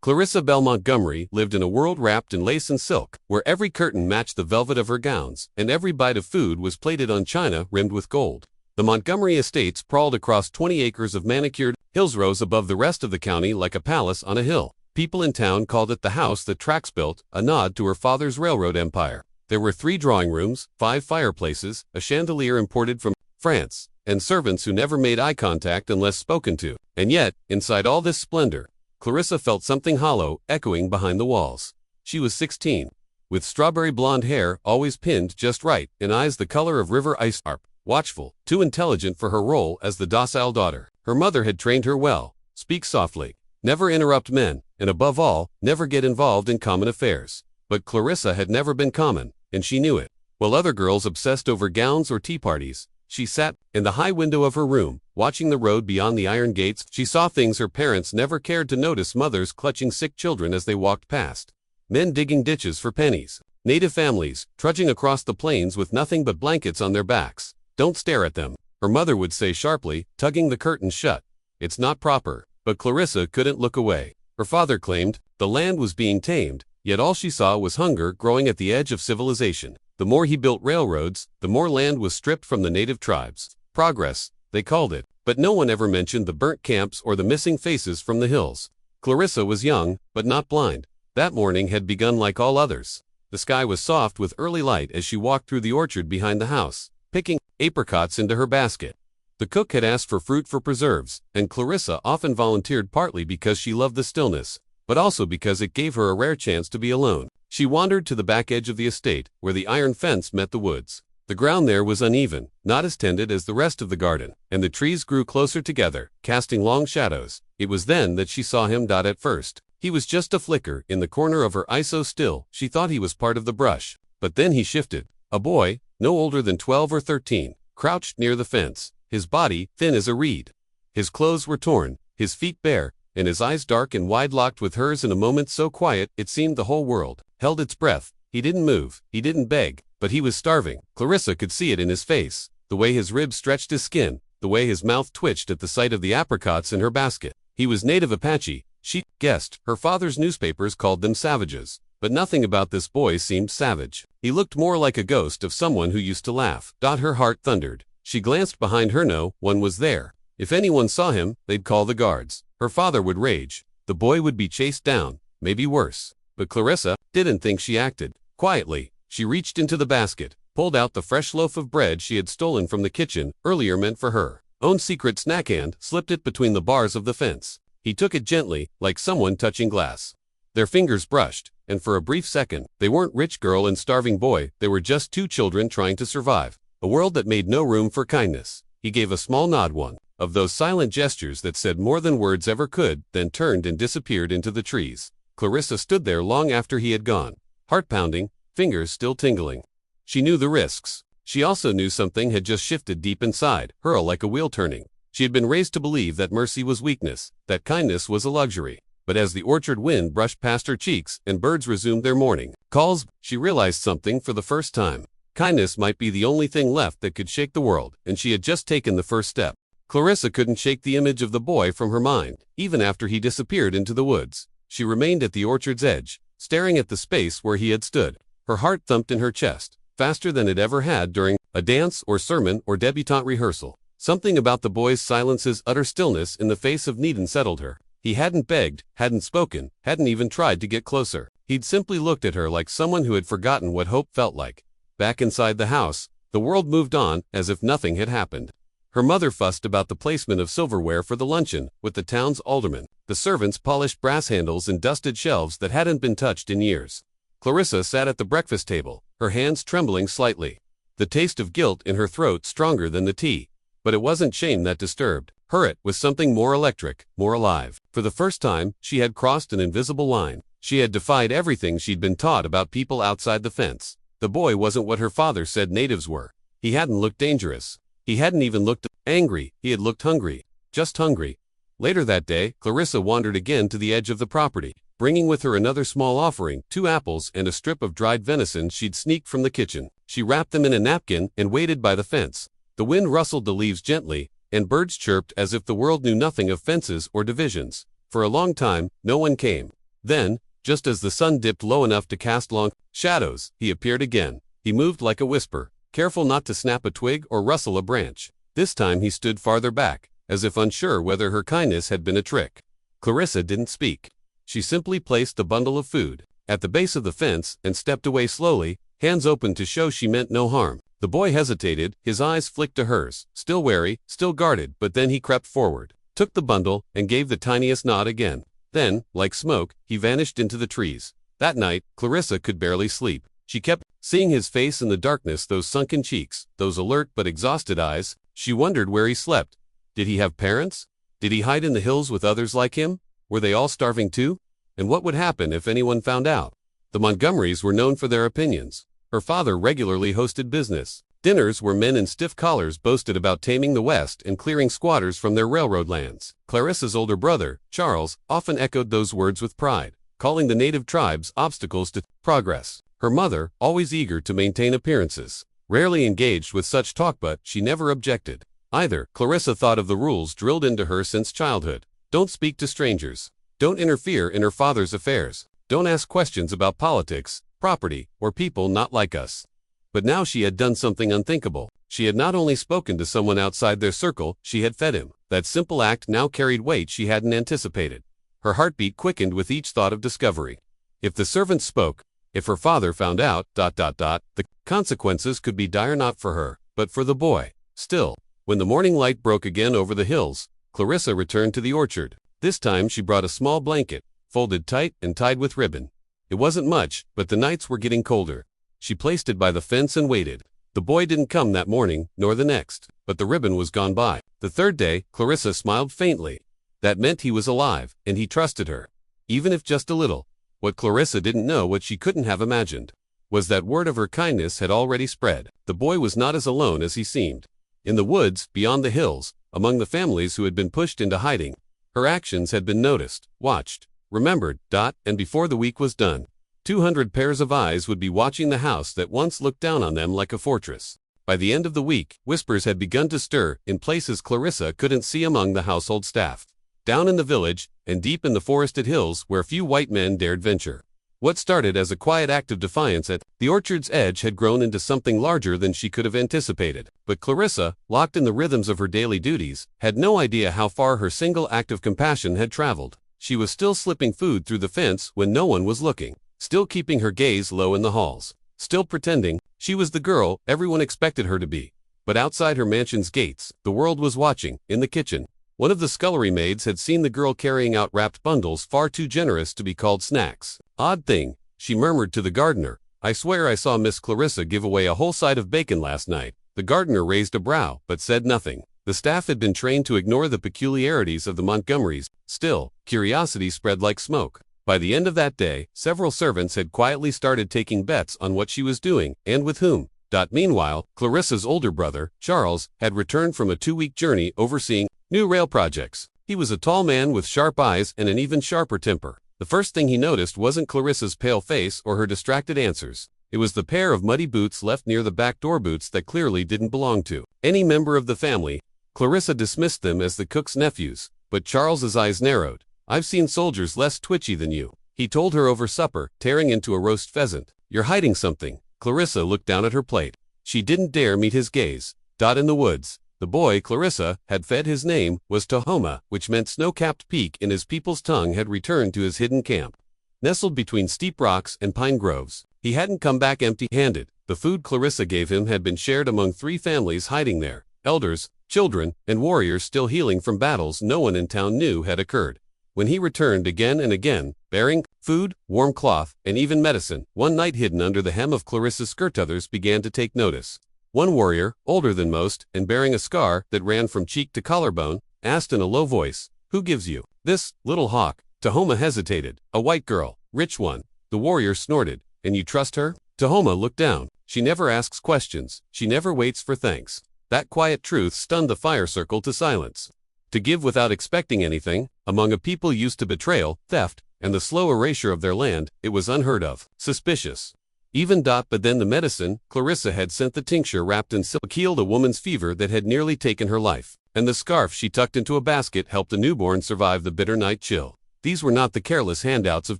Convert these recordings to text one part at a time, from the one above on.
Clarissa Belle Montgomery lived in a world wrapped in lace and silk, where every curtain matched the velvet of her gowns, and every bite of food was plated on china rimmed with gold. The Montgomery estates sprawled across 20 acres of manicured hills rose above the rest of the county like a palace on a hill. People in town called it the house that Trax built, a nod to her father's railroad empire. There were 3 drawing rooms, 5 fireplaces, a chandelier imported from France, and servants who never made eye contact unless spoken to. And yet, inside all this splendor, Clarissa felt something hollow echoing behind the walls. She was 16, with strawberry blonde hair always pinned just right, and eyes the color of river ice, watchful, too intelligent for her role as the docile daughter. Her mother had trained her well: speak softly, never interrupt men, and above all, never get involved in common affairs. But Clarissa had never been common, and she knew it. While other girls obsessed over gowns or tea parties, she sat in the high window of her room, watching the road beyond the iron gates. She saw things her parents never cared to notice: mothers clutching sick children as they walked past, men digging ditches for pennies, native families trudging across the plains with nothing but blankets on their backs. "Don't stare at them," her mother would say sharply, tugging the curtains shut. "It's not proper." But Clarissa couldn't look away. Her father claimed the land was being tamed, yet all she saw was hunger growing at the edge of civilization. The more he built railroads, the more land was stripped from the native tribes. Progress, they called it, but no one ever mentioned the burnt camps or the missing faces from the hills. Clarissa was young, but not blind. That morning had begun like all others. The sky was soft with early light as she walked through the orchard behind the house, picking apricots into her basket. The cook had asked for fruit for preserves, and Clarissa often volunteered, partly because she loved the stillness, but also because it gave her a rare chance to be alone. She wandered to the back edge of the estate, where the iron fence met the woods. The ground there was uneven, not as tended as the rest of the garden, and the trees grew closer together, casting long shadows. It was then that she saw him. At first, he was just a flicker in the corner of her eye, so still she thought he was part of the brush. But then he shifted. A boy, no older than 12 or 13, crouched near the fence, his body thin as a reed. His clothes were torn, his feet bare, and his eyes dark and wide, locked with hers in a moment so quiet it seemed the whole world held its breath. He didn't move, he didn't beg, but he was starving. Clarissa could see it in his face, the way his ribs stretched his skin, the way his mouth twitched at the sight of the apricots in her basket. He was native Apache, she guessed. Her father's newspapers called them savages, but nothing about this boy seemed savage. He looked more like a ghost of someone who used to laugh. Her heart thundered. She glanced behind her. No one was there. If anyone saw him, they'd call the guards. Her father would rage. The boy would be chased down, maybe worse. But Clarissa didn't think. She acted. Quietly, she reached into the basket, pulled out the fresh loaf of bread she had stolen from the kitchen earlier, meant for her own secret snack, and slipped it between the bars of the fence. He took it gently, like someone touching glass. Their fingers brushed, and for a brief second, they weren't rich girl and starving boy, they were just 2 children trying to survive. A world that made no room for kindness. He gave a small nod, one of those silent gestures that said more than words ever could, then turned and disappeared into the trees. Clarissa stood there long after he had gone, heart pounding, fingers still tingling. She knew the risks. She also knew something had just shifted deep inside her, like a wheel turning. She had been raised to believe that mercy was weakness, that kindness was a luxury. But as the orchard wind brushed past her cheeks and birds resumed their morning calls, she realized something for the first time. Kindness might be the only thing left that could shake the world, and she had just taken the first step. Clarissa couldn't shake the image of the boy from her mind. Even after he disappeared into the woods, she remained at the orchard's edge, staring at the space where he had stood. Her heart thumped in her chest, faster than it ever had during a dance or sermon or debutante rehearsal. Something about the boy's silence, his utter stillness in the face of need, unsettled her. He hadn't begged, hadn't spoken, hadn't even tried to get closer. He'd simply looked at her like someone who had forgotten what hope felt like. Back inside the house, the world moved on as if nothing had happened. Her mother fussed about the placement of silverware for the luncheon with the town's alderman. The servants polished brass handles and dusted shelves that hadn't been touched in years. Clarissa sat at the breakfast table, her hands trembling slightly, the taste of guilt in her throat stronger than the tea. But it wasn't shame that disturbed her. It was something more electric, more alive. For the first time, she had crossed an invisible line. She had defied everything she'd been taught about people outside the fence. The boy wasn't what her father said natives were. He hadn't looked dangerous. He hadn't even looked angry. He had looked hungry. Just hungry. Later that day, Clarissa wandered again to the edge of the property, bringing with her another small offering, 2 apples and a strip of dried venison she'd sneaked from the kitchen. She wrapped them in a napkin and waited by the fence. The wind rustled the leaves gently, and birds chirped as if the world knew nothing of fences or divisions. For a long time, no one came. Then, just as the sun dipped low enough to cast long shadows, he appeared again. He moved like a whisper, careful not to snap a twig or rustle a branch. This time he stood farther back, as if unsure whether her kindness had been a trick. Clarissa didn't speak. She simply placed the bundle of food at the base of the fence and stepped away slowly, hands open to show she meant no harm. The boy hesitated, his eyes flicked to hers, still wary, still guarded, but then he crept forward, took the bundle, and gave the tiniest nod again. Then, like smoke, he vanished into the trees. That night, Clarissa could barely sleep. She kept seeing his face in the darkness, those sunken cheeks, those alert but exhausted eyes. She wondered where he slept. Did he have parents? Did he hide in the hills with others like him? Were they all starving too? And what would happen if anyone found out? The Montgomerys were known for their opinions. Her father regularly hosted business dinners where men in stiff collars boasted about taming the West and clearing squatters from their railroad lands. Clarissa's older brother, Charles, often echoed those words with pride, calling the native tribes obstacles to progress. Her mother, always eager to maintain appearances, rarely engaged with such talk, but she never objected. Either, Clarissa thought of the rules drilled into her since childhood. Don't speak to strangers. Don't interfere in her father's affairs. Don't ask questions about politics, property, or people not like us. But now she had done something unthinkable. She had not only spoken to someone outside their circle, she had fed him. That simple act now carried weight she hadn't anticipated. Her heartbeat quickened with each thought of discovery. If the servants spoke, if her father found out, the consequences could be dire, not for her, but for the boy. Still, when the morning light broke again over the hills, Clarissa returned to the orchard. This time she brought a small blanket, folded tight and tied with ribbon. It wasn't much, but the nights were getting colder. She placed it by the fence and waited. The boy didn't come that morning, nor the next, but the ribbon was gone by. The third day, Clarissa smiled faintly. That meant he was alive, and he trusted her, even if just a little. What Clarissa didn't know, what she couldn't have imagined, was that word of her kindness had already spread. The boy was not as alone as he seemed. In the woods, beyond the hills, among the families who had been pushed into hiding, her actions had been noticed, watched, remembered, and before the week was done, 200 pairs of eyes would be watching the house that once looked down on them like a fortress. By the end of the week, whispers had begun to stir in places Clarissa couldn't see among the household staff. Down in the village, and deep in the forested hills where few white men dared venture. What started as a quiet act of defiance at the orchard's edge had grown into something larger than she could have anticipated. But Clarissa, locked in the rhythms of her daily duties, had no idea how far her single act of compassion had traveled. She was still slipping food through the fence when no one was looking, still keeping her gaze low in the halls, still pretending she was the girl everyone expected her to be. But outside her mansion's gates, the world was watching. In the kitchen, one of the scullery maids had seen the girl carrying out wrapped bundles far too generous to be called snacks. Odd thing, she murmured to the gardener. I swear I saw Miss Clarissa give away a whole side of bacon last night. The gardener raised a brow, but said nothing. The staff had been trained to ignore the peculiarities of the Montgomerys. Still, curiosity spread like smoke. By the end of that day, several servants had quietly started taking bets on what she was doing, and with whom. Meanwhile, Clarissa's older brother, Charles, had returned from a 2-week journey overseeing new rail projects. He was a tall man with sharp eyes and an even sharper temper. The first thing he noticed wasn't Clarissa's pale face or her distracted answers. It was the pair of muddy boots left near the back door, boots that clearly didn't belong to any member of the family. Clarissa dismissed them as the cook's nephews, but Charles's eyes narrowed. I've seen soldiers less twitchy than you, he told her over supper, tearing into a roast pheasant. You're hiding something. Clarissa looked down at her plate. She didn't dare meet his gaze. In the woods, the boy Clarissa had fed, his name was Tahoma, which meant snow-capped peak in his people's tongue, had returned to his hidden camp. Nestled between steep rocks and pine groves, he hadn't come back empty-handed. The food Clarissa gave him had been shared among 3 families hiding there, elders, children, and warriors still healing from battles no one in town knew had occurred. When he returned again and again, bearing food, warm cloth, and even medicine, one night hidden under the hem of Clarissa's skirt, others began to take notice. One warrior, older than most, and bearing a scar that ran from cheek to collarbone, asked in a low voice, "Who gives you this, little hawk?" Tahoma hesitated. "A white girl, rich one." The warrior snorted. "And you trust her?" Tahoma looked down. "She never asks questions. She never waits for thanks." That quiet truth stunned the fire circle to silence. To give without expecting anything, among a people used to betrayal, theft, and the slow erasure of their land, it was unheard of, suspicious. Even but then the medicine, Clarissa had sent the tincture wrapped in silk, healed a woman's fever that had nearly taken her life, and the scarf she tucked into a basket helped a newborn survive the bitter night chill. These were not the careless handouts of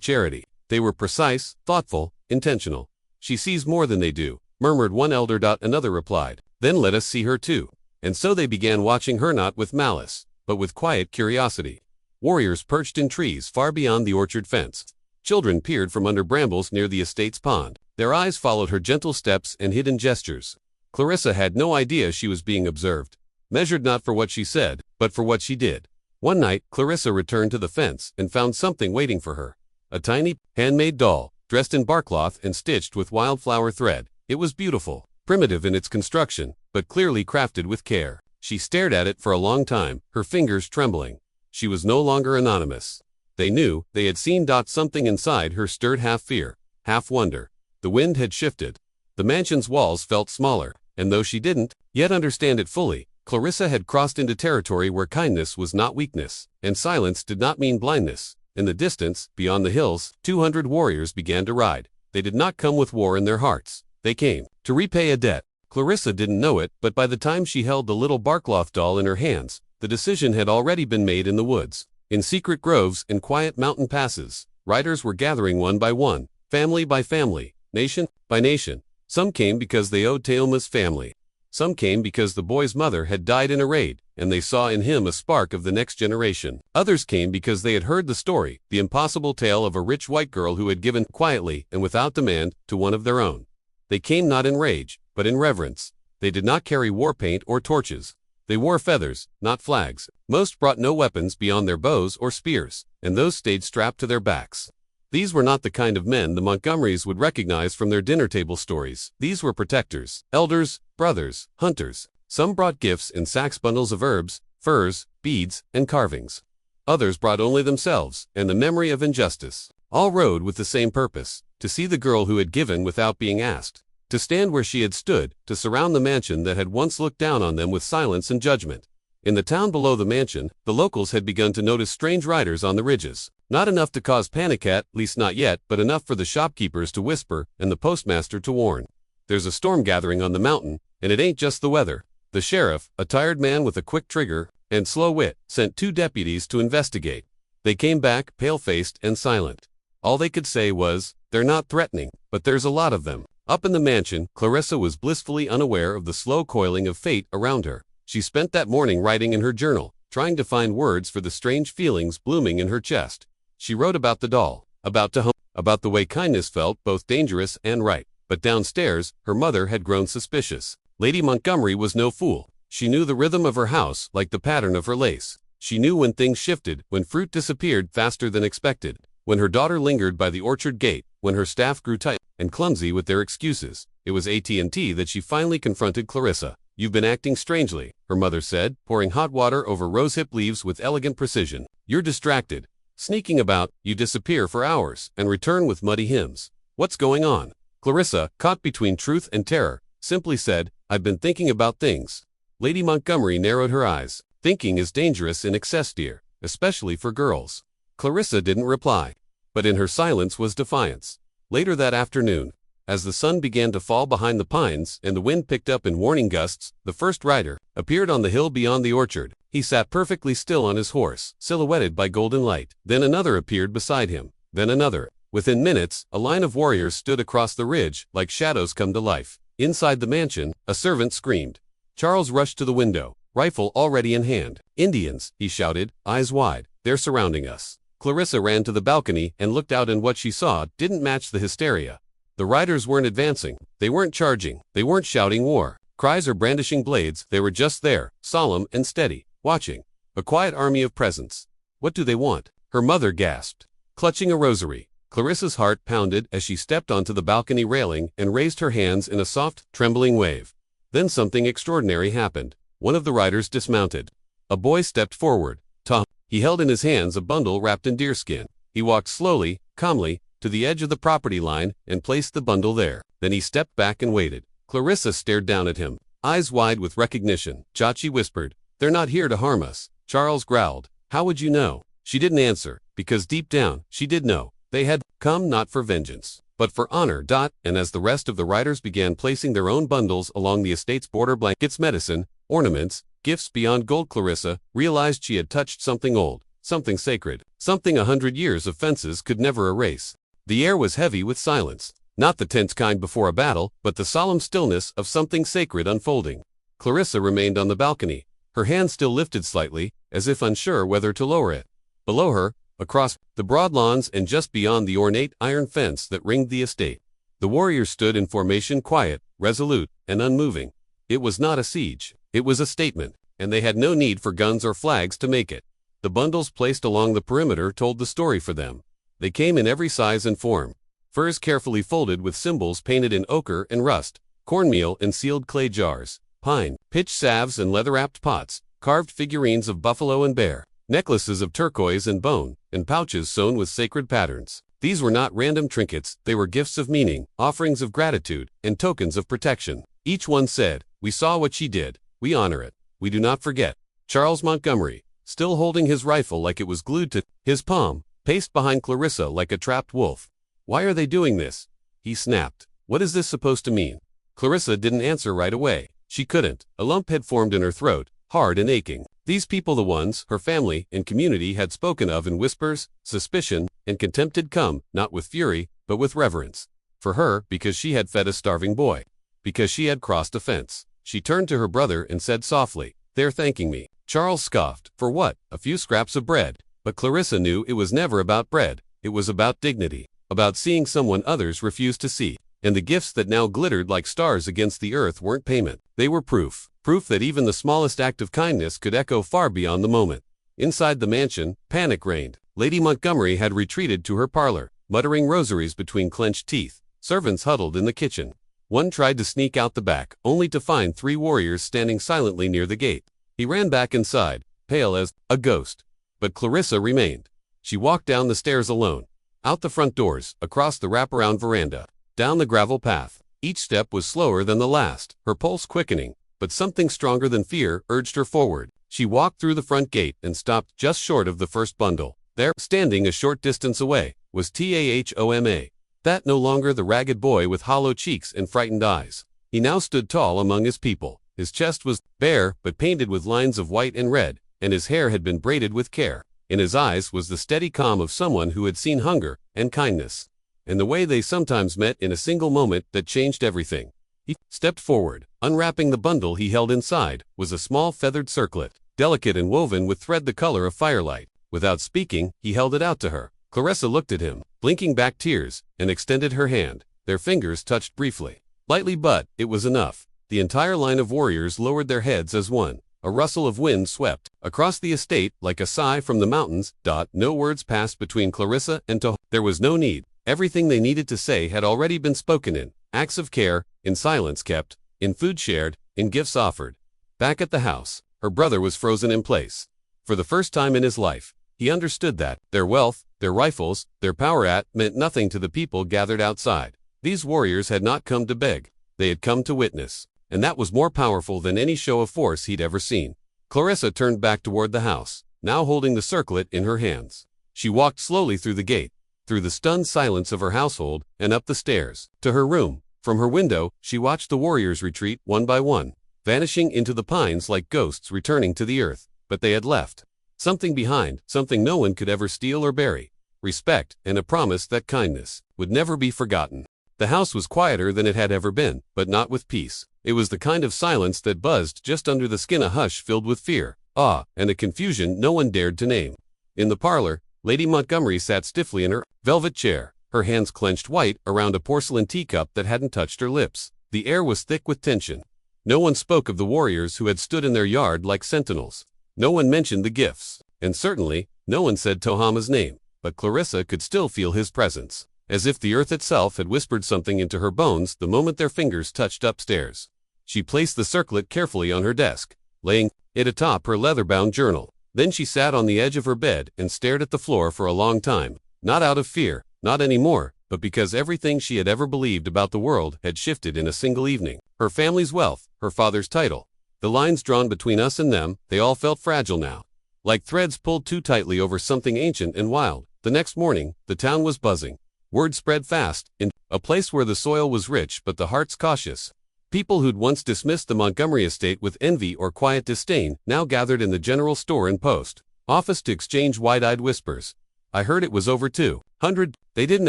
charity. They were precise, thoughtful, intentional. She sees more than they do, murmured one elder. Another replied, then let us see her too. And so they began watching her, not with malice, but with quiet curiosity. Warriors perched in trees far beyond the orchard fence. Children peered from under brambles near the estate's pond. Their eyes followed her gentle steps and hidden gestures. Clarissa had no idea she was being observed, measured not for what she said, but for what she did. One night, Clarissa returned to the fence and found something waiting for her. A tiny, handmade doll, dressed in barkcloth and stitched with wildflower thread. It was beautiful, primitive in its construction, but clearly crafted with care. She stared at it for a long time, her fingers trembling. She was no longer anonymous. They knew, they had seen. Something inside her stirred half fear, half wonder. The wind had shifted. The mansion's walls felt smaller, and though she didn't yet understand it fully, Clarissa had crossed into territory where kindness was not weakness, and silence did not mean blindness. In the distance, beyond the hills, 200 warriors began to ride. They did not come with war in their hearts. They came to repay a debt. Clarissa didn't know it, but by the time she held the little barkcloth doll in her hands, the decision had already been made. In the woods, in secret groves and quiet mountain passes, riders were gathering one by one, family by family, nation by nation. Some came because they owed Teoma's family. Some came because the boy's mother had died in a raid, and they saw in him a spark of the next generation. Others came because they had heard the story, the impossible tale of a rich white girl who had given quietly and without demand to one of their own. They came not in rage, but in reverence. They did not carry war paint or torches. They wore feathers, not flags. Most brought no weapons beyond their bows or spears, and those stayed strapped to their backs. These were not the kind of men the Montgomerys would recognize from their dinner table stories. These were protectors, elders, brothers, hunters. Some brought gifts in sacks, bundles of herbs, furs, beads, and carvings. Others brought only themselves and the memory of injustice. All rode with the same purpose: to see the girl who had given without being asked, to stand where she had stood, to surround the mansion that had once looked down on them with silence and judgment. In the town below the mansion, the locals had begun to notice strange riders on the ridges. Not enough to cause panic, at least not yet, but enough for the shopkeepers to whisper and the postmaster to warn. There's a storm gathering on the mountain, and it ain't just the weather. The sheriff, a tired man with a quick trigger and slow wit, sent 2 deputies to investigate. They came back, pale-faced and silent. All they could say was, "They're not threatening, but there's a lot of them." Up in the mansion, Clarissa was blissfully unaware of the slow coiling of fate around her. She spent that morning writing in her journal, trying to find words for the strange feelings blooming in her chest. She wrote about the doll, about Tahoma, about the way kindness felt both dangerous and right. But downstairs, her mother had grown suspicious. Lady Montgomery was no fool. She knew the rhythm of her house like the pattern of her lace. She knew when things shifted, when fruit disappeared faster than expected, when her daughter lingered by the orchard gate, when her staff grew tight and clumsy with their excuses. It was AT&T that she finally confronted Clarissa. "You've been acting strangely," her mother said, pouring hot water over rosehip leaves with elegant precision. "You're distracted. Sneaking about, you disappear for hours and return with muddy hymns. What's going on?" Clarissa, caught between truth and terror, simply said, "I've been thinking about things." Lady Montgomery narrowed her eyes. "Thinking is dangerous in excess, dear, especially for girls." Clarissa didn't reply, but in her silence was defiance. Later that afternoon, as the sun began to fall behind the pines and the wind picked up in warning gusts, the first rider appeared on the hill beyond the orchard. He sat perfectly still on his horse, silhouetted by golden light. Then another appeared beside him. Then another. Within minutes, a line of warriors stood across the ridge, like shadows come to life. Inside the mansion, a servant screamed. Charles rushed to the window, rifle already in hand. "Indians," he shouted, eyes wide. "They're surrounding us." Clarissa ran to the balcony and looked out, and what she saw didn't match the hysteria. The riders weren't advancing. They weren't charging. They weren't shouting war, cries or brandishing blades. They were just there, solemn and steady, watching. A quiet army of presence. "What do they want?" her mother gasped, clutching a rosary. Clarissa's heart pounded as she stepped onto the balcony railing and raised her hands in a soft, trembling wave. Then something extraordinary happened. One of the riders dismounted. A boy stepped forward. Tom. He held in his hands a bundle wrapped in deerskin. He walked slowly, calmly, to the edge of the property line and placed the bundle there. Then he stepped back and waited. Clarissa stared down at him, eyes wide with recognition. Chachi whispered, "They're not here to harm us." Charles growled, "How would you know?" She didn't answer, because deep down, she did know. They had come not for vengeance, but for honor. And as the rest of the riders began placing their own bundles along the estate's border, blankets, medicine, ornaments, gifts beyond gold, Clarissa realized she had touched something old, something sacred, something 100 years of fences could never erase. The air was heavy with silence, not the tense kind before a battle, but the solemn stillness of something sacred unfolding. Clarissa remained on the balcony, her hand still lifted slightly, as if unsure whether to lower it. Below her, across the broad lawns and just beyond the ornate iron fence that ringed the estate, the warriors stood in formation, quiet, resolute, and unmoving. It was not a siege, it was a statement, and they had no need for guns or flags to make it. The bundles placed along the perimeter told the story for them. They came in every size and form. Furs carefully folded with symbols painted in ochre and rust, cornmeal in sealed clay jars, pine, pitch salves and leather-wrapped pots, carved figurines of buffalo and bear, necklaces of turquoise and bone, and pouches sewn with sacred patterns. These were not random trinkets, they were gifts of meaning, offerings of gratitude, and tokens of protection. Each one said, "We saw what she did, we honor it, we do not forget." Charles Montgomery, still holding his rifle like it was glued to his palm, paced behind Clarissa like a trapped wolf. "Why are they doing this?" he snapped. "What is this supposed to mean?" Clarissa didn't answer right away. She couldn't. A lump had formed in her throat, hard and aching. These people, the ones her family and community had spoken of in whispers, suspicion, and contempt, had come, not with fury, but with reverence. For her, because she had fed a starving boy. Because she had crossed a fence. She turned to her brother and said softly, "They're thanking me." Charles scoffed. For what? A few scraps of bread. But Clarissa knew it was never about bread. It was about dignity. About seeing someone others refused to see. And the gifts that now glittered like stars against the earth weren't payment. They were proof. Proof that even the smallest act of kindness could echo far beyond the moment. Inside the mansion, panic reigned. Lady Montgomery had retreated to her parlor, muttering rosaries between clenched teeth. Servants huddled in the kitchen. One tried to sneak out the back, only to find 3 warriors standing silently near the gate. He ran back inside, pale as a ghost. But Clarissa remained. She walked down the stairs alone. Out the front doors, across the wraparound veranda, down the gravel path. Each step was slower than the last, her pulse quickening, but something stronger than fear urged her forward. She walked through the front gate and stopped just short of the first bundle. There, standing a short distance away, was Tahoma. That no longer the ragged boy with hollow cheeks and frightened eyes. He now stood tall among his people. His chest was bare, but painted with lines of white and red, and his hair had been braided with care. In his eyes was the steady calm of someone who had seen hunger and kindness, and the way they sometimes met in a single moment that changed everything. He stepped forward. Unwrapping the bundle he held inside was a small feathered circlet, delicate and woven with thread the color of firelight. Without speaking, he held it out to her. Clarissa looked at him, blinking back tears, and extended her hand. Their fingers touched briefly. Lightly, but it was enough. The entire line of warriors lowered their heads as one. A rustle of wind swept across the estate like a sigh from the mountains. No words passed between Clarissa and Tahoma. There was no need. Everything they needed to say had already been spoken in acts of care, in silence kept, in food shared, in gifts offered. Back at the house, her brother was frozen in place. For the first time in his life, he understood that their wealth, their rifles, their power meant nothing to the people gathered outside. These warriors had not come to beg. They had come to witness. And that was more powerful than any show of force he'd ever seen. Clarissa turned back toward the house, now holding the circlet in her hands. She walked slowly through the gate, through the stunned silence of her household, and up the stairs, to her room. From her window, she watched the warriors retreat one by one, vanishing into the pines like ghosts returning to the earth. But they had left something behind, something no one could ever steal or bury. Respect, and a promise that kindness would never be forgotten. The house was quieter than it had ever been, but not with peace. It was the kind of silence that buzzed just under the skin, a hush filled with fear, awe, and a confusion no one dared to name. In the parlor, Lady Montgomery sat stiffly in her velvet chair, her hands clenched white around a porcelain teacup that hadn't touched her lips. The air was thick with tension. No one spoke of the warriors who had stood in their yard like sentinels. No one mentioned the gifts, and certainly, no one said Tahoma's name, but Clarissa could still feel his presence, as if the earth itself had whispered something into her bones the moment their fingers touched upstairs. She placed the circlet carefully on her desk, laying it atop her leather-bound journal. Then she sat on the edge of her bed and stared at the floor for a long time, not out of fear, not anymore, but because everything she had ever believed about the world had shifted in a single evening. Her family's wealth, her father's title, the lines drawn between us and them, they all felt fragile now, like threads pulled too tightly over something ancient and wild. The next morning, the town was buzzing. Word spread fast, in a place where the soil was rich but the hearts cautious. People who'd once dismissed the Montgomery estate with envy or quiet disdain now gathered in the general store and post office to exchange wide-eyed whispers. I heard it was over 200. They didn't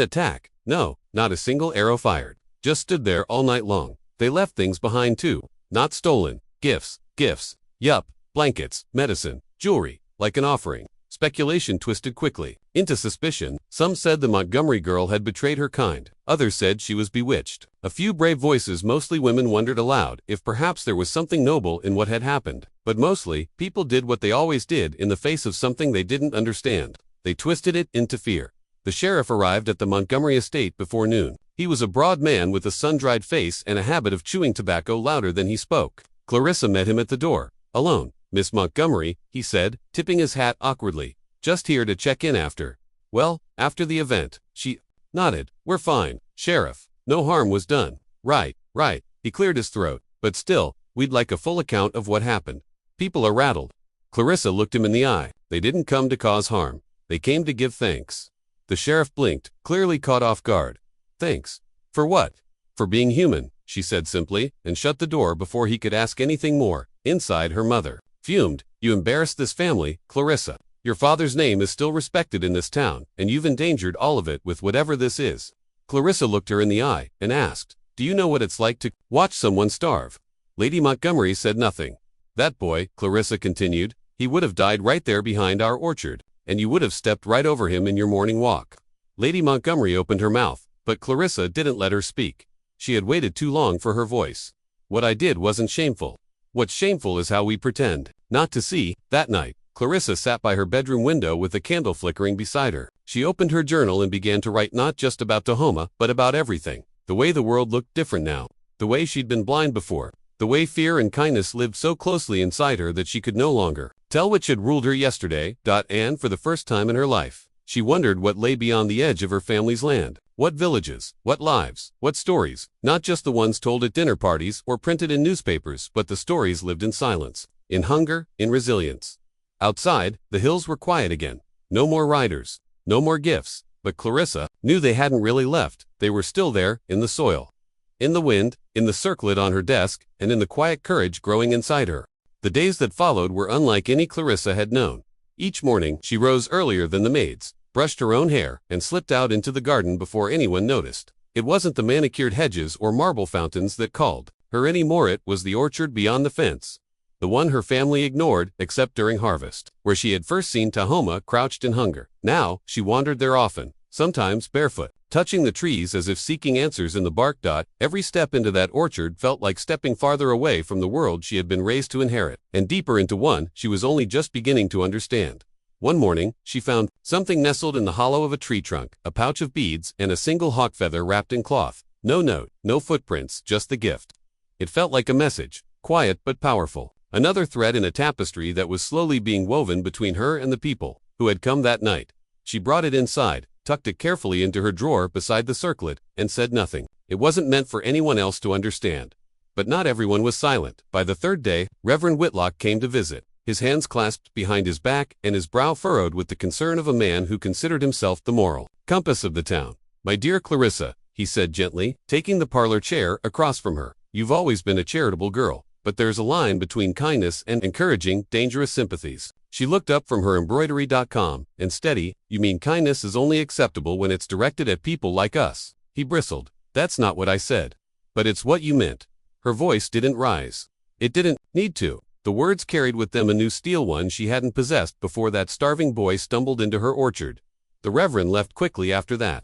attack. No, not a single arrow fired. Just stood there all night long. They left things behind too. Not stolen. Gifts. Yup. Blankets, medicine, jewelry, like an offering. Speculation twisted quickly into suspicion. Some said the Montgomery girl had betrayed her kind. Others said she was bewitched. A few brave voices, mostly women, wondered aloud if perhaps there was something noble in what had happened. But mostly, people did what they always did in the face of something they didn't understand. They twisted it into fear. The sheriff arrived at the Montgomery estate before noon. He was a broad man with a sun-dried face and a habit of chewing tobacco louder than he spoke. Clarissa met him at the door. Alone. Miss Montgomery, he said, tipping his hat awkwardly. Just here to check in after. Well, after the event. She nodded. We're fine, Sheriff. No harm was done. Right. He cleared his throat. But still, we'd like a full account of what happened. People are rattled. Clarissa looked him in the eye. They didn't come to cause harm. They came to give thanks. The sheriff blinked, clearly caught off guard. Thanks. For what? For being human, she said simply, and shut the door before he could ask anything more. Inside, her mother fumed. You embarrassed this family, Clarissa. Your father's name is still respected in this town, and you've endangered all of it with whatever this is. Clarissa looked her in the eye and asked, do you know what it's like to watch someone starve? Lady Montgomery said nothing. That boy, Clarissa continued, he would have died right there behind our orchard, and you would have stepped right over him in your morning walk. Lady Montgomery opened her mouth, but Clarissa didn't let her speak. She had waited too long for her voice. What I did wasn't shameful. What's shameful is how we pretend not to see. That night, Clarissa sat by her bedroom window with a candle flickering beside her. She opened her journal and began to write not just about Tahoma, but about everything. The way the world looked different now. The way she'd been blind before. The way fear and kindness lived so closely inside her that she could no longer tell which had ruled her yesterday. And for the first time in her life, she wondered what lay beyond the edge of her family's land. What villages, what lives, what stories, not just the ones told at dinner parties or printed in newspapers, but the stories lived in silence, in hunger, in resilience. Outside, the hills were quiet again. No more riders, no more gifts, but Clarissa knew they hadn't really left. They were still there, in the soil, in the wind, in the circlet on her desk, and in the quiet courage growing inside her. The days that followed were unlike any Clarissa had known. Each morning, she rose earlier than the maids, brushed her own hair, and slipped out into the garden before anyone noticed. It wasn't the manicured hedges or marble fountains that called her anymore. It was the orchard beyond the fence. The one her family ignored, except during harvest, where she had first seen Tahoma crouched in hunger. Now, she wandered there often, sometimes barefoot, touching the trees as if seeking answers in the bark. Every step into that orchard felt like stepping farther away from the world she had been raised to inherit, and deeper into one she was only just beginning to understand. One morning, she found something nestled in the hollow of a tree trunk, a pouch of beads, and a single hawk feather wrapped in cloth. No note, no footprints, just the gift. It felt like a message, quiet but powerful. Another thread in a tapestry that was slowly being woven between her and the people who had come that night. She brought it inside, tucked it carefully into her drawer beside the circlet, and said nothing. It wasn't meant for anyone else to understand. But not everyone was silent. By the third day, Reverend Whitlock came to visit, his hands clasped behind his back and his brow furrowed with the concern of a man who considered himself the moral compass of the town. My dear Clarissa, he said gently, taking the parlor chair across from her, you've always been a charitable girl, but there's a line between kindness and encouraging dangerous sympathies. She looked up from her embroidery.com, and steady, you mean kindness is only acceptable when it's directed at people like us. He bristled. That's not what I said. But it's what you meant. Her voice didn't rise. It didn't need to. The words carried with them a new steel, one she hadn't possessed before that starving boy stumbled into her orchard. The Reverend left quickly after that,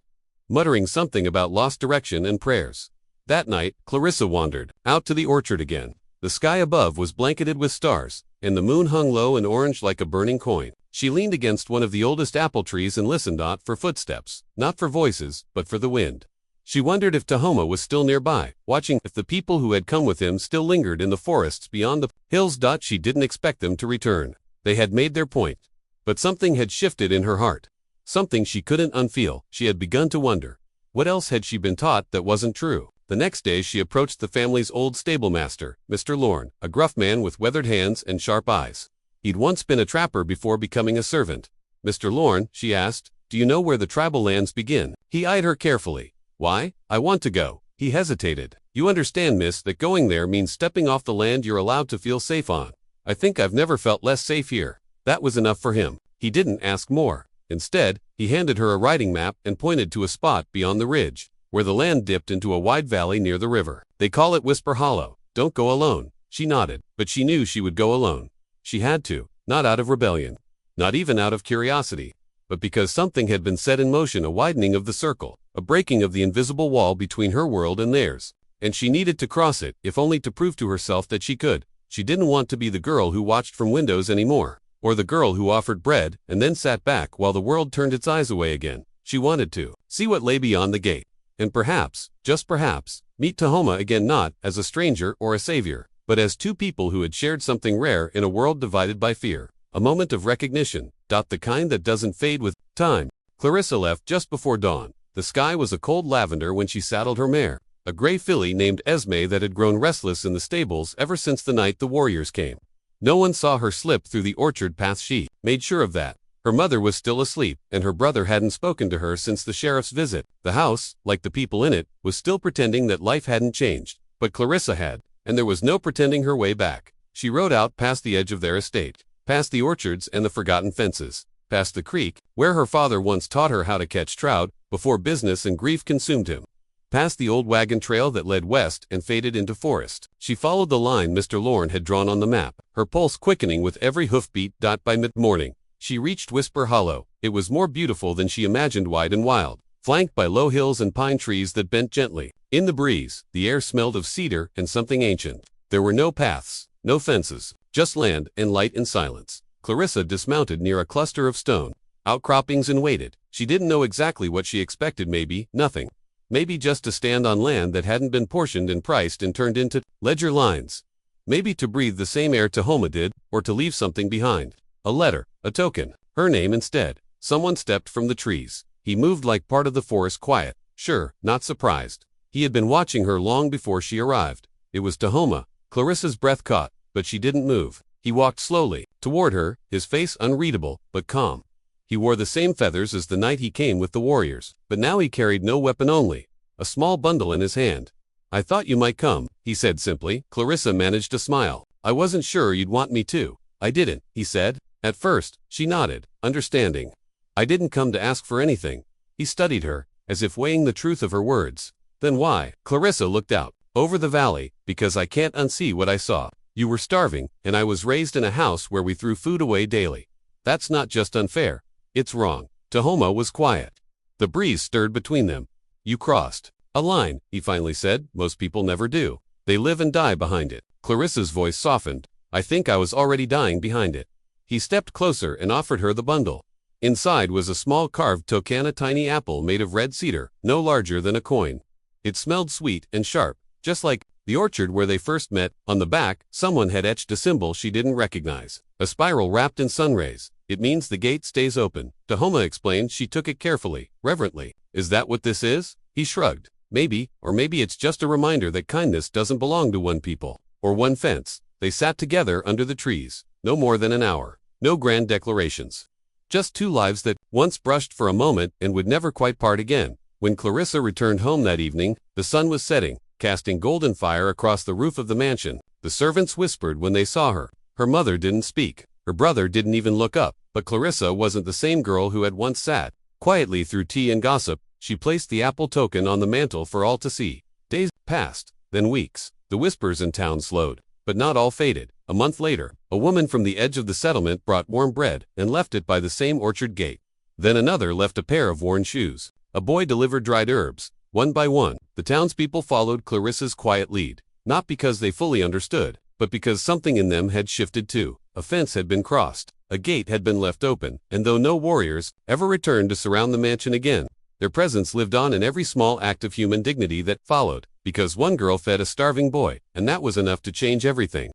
muttering something about lost direction and prayers. That night, Clarissa wandered out to the orchard again. The sky above was blanketed with stars, and the moon hung low and orange like a burning coin. She leaned against one of the oldest apple trees and listened not for footsteps, not for voices, but for the wind. She wondered if Tahoma was still nearby, watching if the people who had come with him still lingered in the forests beyond the hills. She didn't expect them to return. They had made their point. But something had shifted in her heart. Something she couldn't unfeel. She had begun to wonder. What else had she been taught that wasn't true? The next day she approached the family's old stablemaster, Mr. Lorne, a gruff man with weathered hands and sharp eyes. He'd once been a trapper before becoming a servant. Mr. Lorne, she asked, do you know where the tribal lands begin? He eyed her carefully. Why? I want to go. He hesitated. You understand, miss, that going there means stepping off the land you're allowed to feel safe on. I think I've never felt less safe here. That was enough for him. He didn't ask more. Instead, he handed her a riding map and pointed to a spot beyond the ridge, where the land dipped into a wide valley near the river. They call it Whisper Hollow. Don't go alone. She nodded, but she knew she would go alone. She had to, not out of rebellion, not even out of curiosity, but because something had been set in motion, a widening of the circle, a breaking of the invisible wall between her world and theirs. And she needed to cross it, if only to prove to herself that she could. She didn't want to be the girl who watched from windows anymore, or the girl who offered bread and then sat back while the world turned its eyes away again. She wanted to see what lay beyond the gate, and perhaps, just perhaps, meet Tahoma again, not as a stranger or a savior, but as two people who had shared something rare in a world divided by fear. A moment of recognition, the kind that doesn't fade with time. Clarissa left just before dawn. The sky was a cold lavender when she saddled her mare, a gray filly named Esme that had grown restless in the stables ever since the night the warriors came. No one saw her slip through the orchard path. She made sure of that. Her mother was still asleep, and her brother hadn't spoken to her since the sheriff's visit. The house, like the people in it, was still pretending that life hadn't changed, but Clarissa had, and there was no pretending her way back. She rode out past the edge of their estate, past the orchards and the forgotten fences, past the creek, where her father once taught her how to catch trout, before business and grief consumed him, past the old wagon trail that led west and faded into forest. She followed the line Mr. Lorne had drawn on the map, her pulse quickening with every hoofbeat. By mid-morning, she reached Whisper Hollow. It was more beautiful than she imagined, wide and wild, flanked by low hills and pine trees that bent gently. In the breeze, the air smelled of cedar and something ancient. There were no paths, no fences, just land and light and silence. Clarissa dismounted near a cluster of stone outcroppings and waited. She didn't know exactly what she expected. Maybe nothing. Maybe just to stand on land that hadn't been portioned and priced and turned into ledger lines. Maybe to breathe the same air Tahoma did, or to leave something behind. A letter, a token, her name instead. Someone stepped from the trees. He moved like part of the forest, quiet, sure, not surprised. He had been watching her long before she arrived. It was Tahoma. Clarissa's breath caught, but she didn't move. He walked slowly toward her, his face unreadable, but calm. He wore the same feathers as the night he came with the warriors, but now he carried no weapon, only a small bundle in his hand. "I thought you might come," he said simply. Clarissa managed a smile. "I wasn't sure you'd want me to." "I didn't," he said. At first, she nodded, understanding. "I didn't come to ask for anything." He studied her, as if weighing the truth of her words. "Then why?" Clarissa looked out over the valley. "Because I can't unsee what I saw. You were starving, and I was raised in a house where we threw food away daily. That's not just unfair. It's wrong." Tahoma was quiet. The breeze stirred between them. "You crossed a line," he finally said. "Most people never do. They live and die behind it." Clarissa's voice softened. "I think I was already dying behind it." He stepped closer and offered her the bundle. Inside was a small carved token, a tiny apple made of red cedar, no larger than a coin. It smelled sweet and sharp, just like the orchard where they first met. On the back, someone had etched a symbol she didn't recognize, a spiral wrapped in sunrays. "It means the gate stays open," Tahoma explained. She took it carefully, reverently. "Is that what this is?" He shrugged. "Maybe, or maybe it's just a reminder that kindness doesn't belong to one people, or one fence." They sat together under the trees, no more than an hour. No grand declarations. Just two lives that once brushed for a moment and would never quite part again. When Clarissa returned home that evening, the sun was setting, casting golden fire across the roof of the mansion. The servants whispered when they saw her. Her mother didn't speak. Her brother didn't even look up. But Clarissa wasn't the same girl who had once sat quietly through tea and gossip. She placed the apple token on the mantel for all to see. Days passed, then weeks. The whispers in town slowed, but not all faded. A month later, a woman from the edge of the settlement brought warm bread and left it by the same orchard gate. Then another left a pair of worn shoes. A boy delivered dried herbs. One by one, the townspeople followed Clarissa's quiet lead, not because they fully understood, but because something in them had shifted too. A fence had been crossed, a gate had been left open, and though no warriors ever returned to surround the mansion again, their presence lived on in every small act of human dignity that followed, because one girl fed a starving boy, and that was enough to change everything.